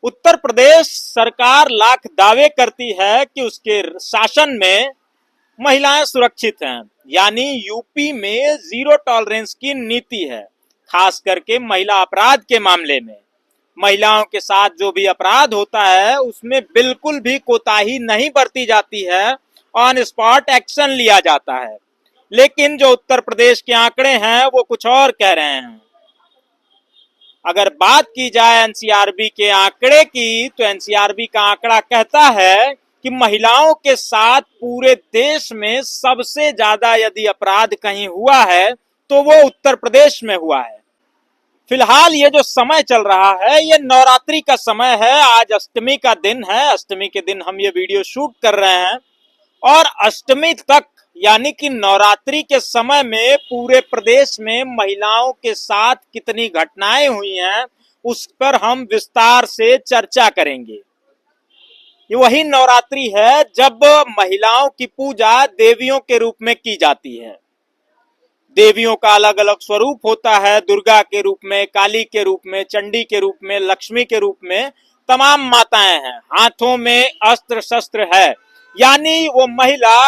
उत्तर प्रदेश सरकार लाख दावे करती है कि उसके शासन में महिलाएं सुरक्षित हैं, यानी यूपी में जीरो टॉलरेंस की नीति है। खास करके महिला अपराध के मामले में महिलाओं के साथ जो भी अपराध होता है उसमें बिल्कुल भी कोताही नहीं बरती जाती है, ऑन स्पॉट एक्शन लिया जाता है। लेकिन जो उत्तर प्रदेश के आंकड़े हैं वो कुछ और कह रहे हैं। अगर बात की जाए एनसीआरबी के आंकड़े की, तो एनसीआरबी का आंकड़ा कहता है कि महिलाओं के साथ पूरे देश में सबसे ज्यादा यदि अपराध कहीं हुआ है तो वो उत्तर प्रदेश में हुआ है। फिलहाल ये जो समय चल रहा है ये नवरात्रि का समय है। आज अष्टमी का दिन है। अष्टमी के दिन हम ये वीडियो शूट कर रहे हैं और अष्टमी तक यानी कि नवरात्रि के समय में पूरे प्रदेश में महिलाओं के साथ कितनी घटनाएं हुई हैं उस पर हम विस्तार से चर्चा करेंगे। ये वही नवरात्रि है जब महिलाओं की पूजा देवियों के रूप में की जाती है। देवियों का अलग अलग स्वरूप होता है, दुर्गा के रूप में, काली के रूप में, चंडी के रूप में, लक्ष्मी के रूप में तमाम माताएं हैं। हाथों में अस्त्र शस्त्र है, यानी वो महिला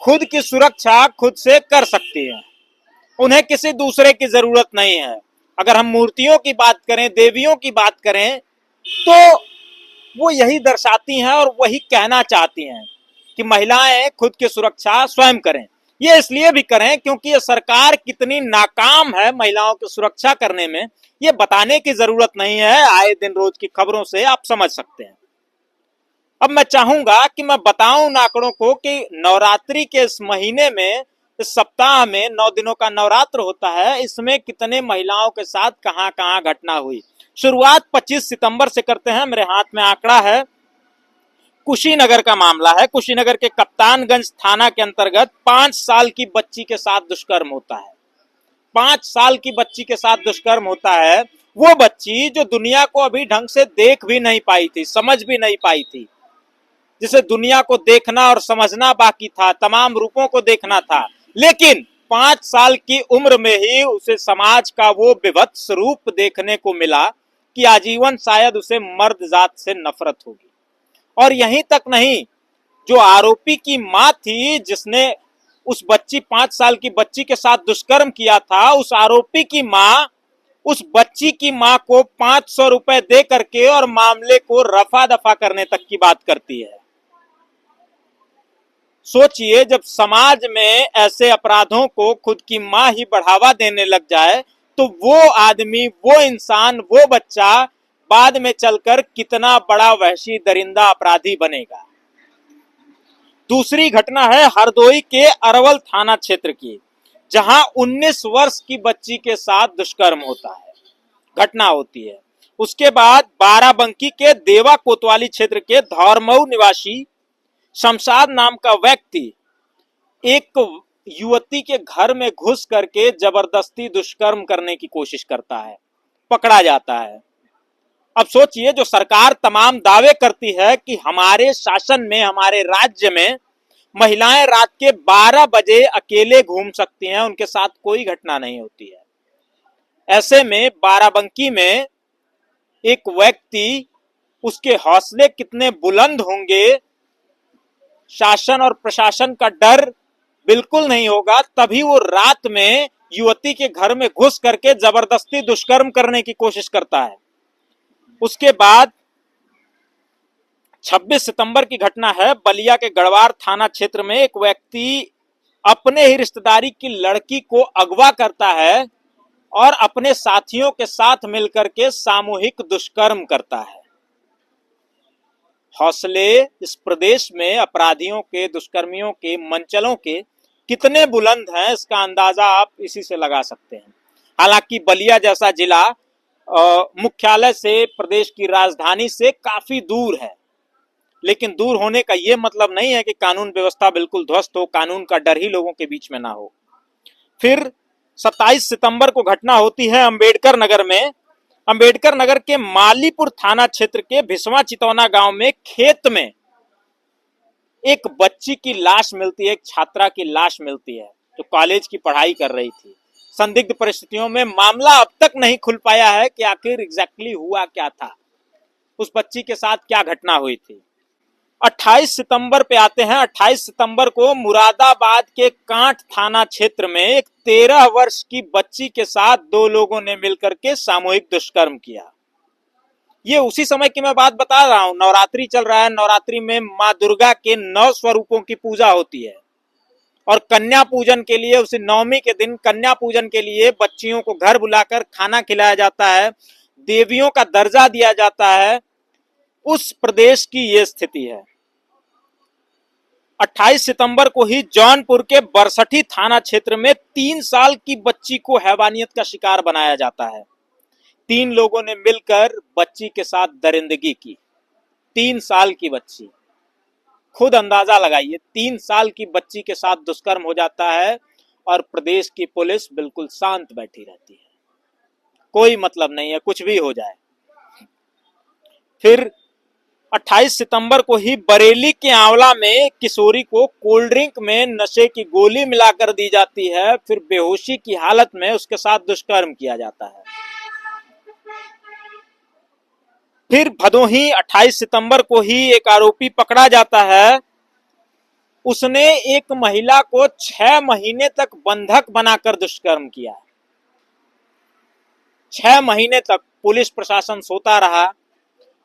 खुद की सुरक्षा खुद से कर सकती है, उन्हें किसी दूसरे की जरूरत नहीं है। अगर हम मूर्तियों की बात करें, देवियों की बात करें, तो वो यही दर्शाती हैं और वही कहना चाहती हैं कि महिलाएं खुद की सुरक्षा स्वयं करें। ये इसलिए भी करें क्योंकि ये सरकार कितनी नाकाम है महिलाओं की सुरक्षा करने में, ये बताने की जरूरत नहीं है। आए दिन रोज की खबरों से आप समझ सकते हैं। अब मैं चाहूंगा कि मैं बताऊं उन आंकड़ों को कि नवरात्रि के इस महीने में, इस सप्ताह में 9 दिनों का नवरात्र होता है, इसमें कितने महिलाओं के साथ कहां कहां घटना हुई। शुरुआत 25 सितंबर से करते हैं। मेरे हाथ में आंकड़ा है, कुशीनगर का मामला है। कुशीनगर के कप्तानगंज थाना के अंतर्गत 5 साल की बच्ची के साथ दुष्कर्म होता है। 5 साल की बच्ची के साथ दुष्कर्म होता है। वो बच्ची जो दुनिया को अभी ढंग से देख भी नहीं पाई थी, समझ भी नहीं पाई थी, जिसे दुनिया को देखना और समझना बाकी था, तमाम रूपों को देखना था, लेकिन 5 साल की उम्र में ही उसे समाज का वो विभत्स रूप देखने को मिला कि आजीवन शायद उसे मर्द जात से नफरत होगी। और यहीं तक नहीं, जो आरोपी की मां थी जिसने उस बच्ची 5 साल की बच्ची के साथ दुष्कर्म किया था, उस आरोपी की मां उस बच्ची की मां को 500 रुपए दे करके और मामले को रफा दफा करने तक की बात करती है। सोचिए, जब समाज में ऐसे अपराधों को खुद की मां ही बढ़ावा देने लग जाए तो वो आदमी, वो इंसान, वो बच्चा बाद में चलकर कितना बड़ा वहशी दरिंदा अपराधी बनेगा। दूसरी घटना है हरदोई के अरवल थाना क्षेत्र की, जहां 19 वर्ष की बच्ची के साथ दुष्कर्म होता है, घटना होती है। उसके बाद बाराबंकी के देवा कोतवाली क्षेत्र के धौरमऊ निवासी शमशाद नाम का व्यक्ति एक युवती के घर में घुस करके जबरदस्ती दुष्कर्म करने की कोशिश करता है, पकड़ा जाता है। अब सोचिए, जो सरकार तमाम दावे करती है कि हमारे शासन में, हमारे राज्य में महिलाएं रात के 12 बजे अकेले घूम सकती हैं, उनके साथ कोई घटना नहीं होती है। ऐसे में बाराबंकी में एक व्यक्ति, उसके हौसले कितने बुलंद होंगे, शासन और प्रशासन का डर बिल्कुल नहीं होगा, तभी वो रात में युवती के घर में घुस करके जबरदस्ती दुष्कर्म करने की कोशिश करता है। उसके बाद 26 सितंबर की घटना है, बलिया के गढ़वार थाना क्षेत्र में एक व्यक्ति अपने ही रिश्तेदारी की लड़की को अगवा करता है और अपने साथियों के साथ मिलकर के सामूहिक दुष्कर्म करता है। हौसले इस प्रदेश में अपराधियों के, दुष्कर्मियों के, मंचलों के कितने बुलंद हैं, इसका अंदाजा आप इसी से लगा सकते हैं। हालांकि बलिया जैसा जिला मुख्यालय से, प्रदेश की राजधानी से काफी दूर है, लेकिन दूर होने का यह मतलब नहीं है कि कानून व्यवस्था बिल्कुल ध्वस्त हो, कानून का डर ही लोगों के बीच में ना हो। फिर 27 सितंबर को घटना होती है अंबेडकर नगर में। अंबेडकर नगर के मालीपुर थाना क्षेत्र के भिसवा चितौना गांव में खेत में एक बच्ची की लाश मिलती है, एक छात्रा की लाश मिलती है जो कॉलेज की पढ़ाई कर रही थी। संदिग्ध परिस्थितियों में मामला अब तक नहीं खुल पाया है कि आखिर एग्जैक्टली हुआ क्या था। उस बच्ची के साथ क्या घटना हुई थी। 28 सितंबर पे आते हैं। 28 सितंबर को मुरादाबाद के कांठ थाना क्षेत्र में एक 13 वर्ष की बच्ची के साथ दो लोगों ने मिलकर के सामूहिक दुष्कर्म किया। ये उसी समय की मैं बात बता रहा हूं, नवरात्रि चल रहा है। नवरात्रि में माँ दुर्गा के 9 स्वरूपों की पूजा होती है और कन्या पूजन के लिए उस नवमी के दिन कन्या पूजन के लिए बच्चियों को घर बुलाकर खाना खिलाया जाता है, देवियों का दर्जा दिया जाता है। उस प्रदेश की ये स्थिति है। 28 सितंबर को ही जौनपुर के बरसठी थाना क्षेत्र में 3 साल की बच्ची को हैवानियत का शिकार बनाया जाता है। 3 लोगों ने मिलकर बच्ची के साथ दरिंदगी की। 3 साल की बच्ची, खुद अंदाजा लगाइए, 3 साल की बच्ची के साथ दुष्कर्म हो जाता है और प्रदेश की पुलिस बिल्कुल शांत बैठी रहती है, कोई मतलब नहीं है, कुछ भी हो जाए। फिर 28 सितंबर को ही बरेली के आंवला में किशोरी को कोल्ड ड्रिंक में नशे की गोली मिलाकर दी जाती है, फिर बेहोशी की हालत में उसके साथ दुष्कर्म किया जाता है। फिर भदोही 28 सितंबर को ही एक आरोपी पकड़ा जाता है। उसने एक महिला को 6 महीने तक बंधक बनाकर दुष्कर्म किया। 6 महीने तक पुलिस प्रशासन सोता रहा,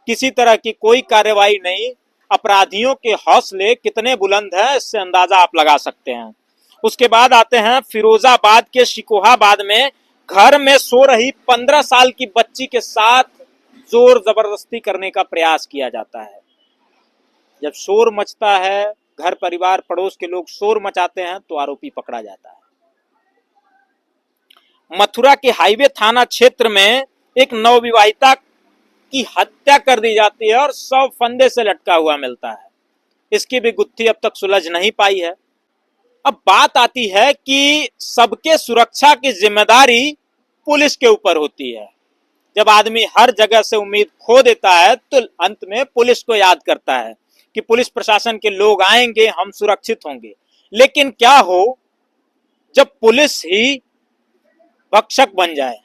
किसी तरह की कोई कार्रवाई नहीं। अपराधियों के हौसले कितने बुलंद हैं, इससे अंदाजा आप लगा सकते हैं। उसके बाद आते हैं फिरोजाबाद के शिकोहाबाद में घर में सो रही 15 साल की बच्ची के साथ जोर जबरदस्ती करने का प्रयास किया जाता है। जब शोर मचता है, घर परिवार पड़ोस के लोग शोर मचाते हैं, तो आरोपी पकड़ा जाता है। मथुरा के हाईवे थाना क्षेत्र में एक नवविवाहिता की हत्या कर दी जाती है और शव फंदे से लटका हुआ मिलता है। इसकी भी गुत्थी अब तक सुलझ नहीं पाई है। अब बात आती है कि सबके सुरक्षा की जिम्मेदारी पुलिस के ऊपर होती है। जब आदमी हर जगह से उम्मीद खो देता है तो अंत में पुलिस को याद करता है कि पुलिस प्रशासन के लोग आएंगे, हम सुरक्षित होंगे। लेकिन क्या हो जब पुलिस ही भक्षक बन जाए,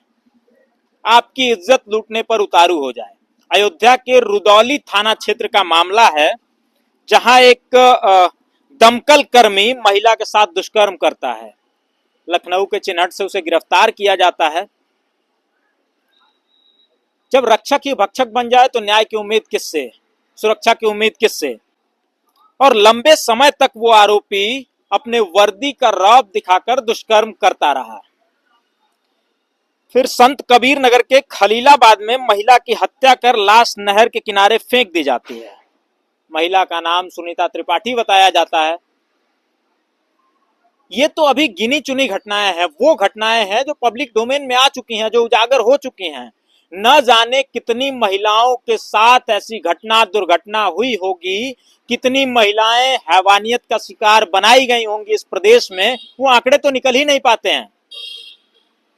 आपकी इज्जत लूटने पर उतारू हो जाए। अयोध्या के रुदौली थाना क्षेत्र का मामला है, जहां एक दमकल कर्मी महिला के साथ दुष्कर्म करता है। लखनऊ के चिन्हट से उसे गिरफ्तार किया जाता है। जब रक्षक ही भक्षक बन जाए तो न्याय की उम्मीद किससे, सुरक्षा की उम्मीद किससे। और लंबे समय तक वो आरोपी अपने वर्दी का रौब दिखाकर दुष्कर्म करता रहा। फिर संत कबीर नगर के खलीलाबाद में महिला की हत्या कर लाश नहर के किनारे फेंक दी जाती है। महिला का नाम सुनीता त्रिपाठी बताया जाता है। ये तो अभी गिनी चुनी घटनाएं हैं, वो घटनाएं हैं जो पब्लिक डोमेन में आ चुकी हैं, जो उजागर हो चुकी हैं। न जाने कितनी महिलाओं के साथ ऐसी घटना दुर्घटना हुई होगी, कितनी महिलाएं हैवानियत का शिकार बनाई गई होंगी इस प्रदेश में, वो आंकड़े तो निकल ही नहीं पाते हैं।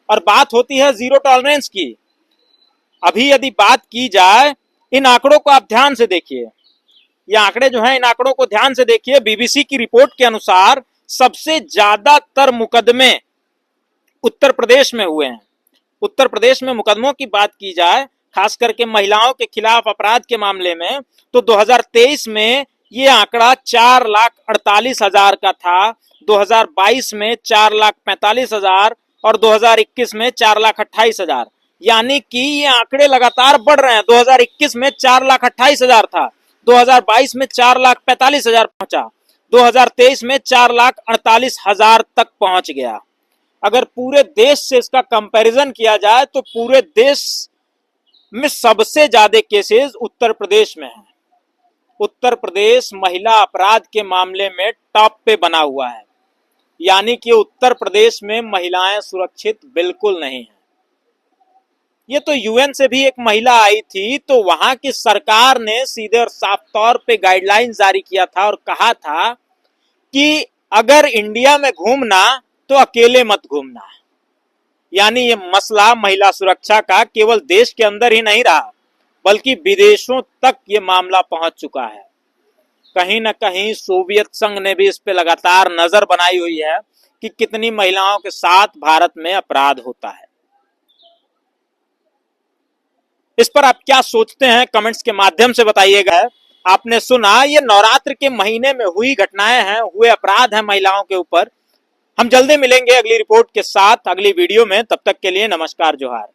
और बात होती है जीरो टॉलरेंस की। अभी यदि बात की जाए, इन आंकड़ों को आप ध्यान से देखिए, ये आंकड़े जो हैं, इन आंकड़ों को ध्यान से देखिए। बीबीसी की रिपोर्ट के अनुसार सबसे ज्यादातर मुकदमे उत्तर प्रदेश में हुए हैं। उत्तर प्रदेश में मुकदमों की बात की जाए, खास करके महिलाओं के खिलाफ अपराध के मामले में, तो 2023 में ये आंकड़ा 4,48,000 का था, 2022 में 4,45,000 और 2021 में 4,28,000। यानी कि ये आंकड़े लगातार बढ़ रहे हैं। 2021 में 4,28,000 था, 2022 में 4,45,000 पहुंचा, 2023 में 4,48,000 तक पहुंच गया। अगर पूरे देश से इसका कंपैरिजन किया जाए तो पूरे देश में सबसे ज्यादा केसेस उत्तर प्रदेश में हैं। उत्तर प्रदेश महिला अपराध के मामले में टॉप पे बना हुआ है। यानी कि उत्तर प्रदेश में महिलाएं सुरक्षित बिल्कुल नहीं हैं। ये तो यूएन से भी एक महिला आई थी, तो वहां की सरकार ने सीधे और साफ तौर पे गाइडलाइन जारी किया था और कहा था कि अगर इंडिया में घूमना तो अकेले मत घूमना। यानी ये मसला महिला सुरक्षा का केवल देश के अंदर ही नहीं रहा, बल्कि विदेशों तक ये मामला पहुंच चुका है। कहीं ना कहीं सोवियत संघ ने भी इस पे लगातार नजर बनाई हुई है कि कितनी महिलाओं के साथ भारत में अपराध होता है। इस पर आप क्या सोचते हैं कमेंट्स के माध्यम से बताइएगा। आपने सुना ये नवरात्र के महीने में हुई घटनाएं हैं, हुए अपराध हैं महिलाओं के ऊपर। हम जल्दी मिलेंगे अगली रिपोर्ट के साथ अगली वीडियो में, तब तक के लिए नमस्कार, जोहार।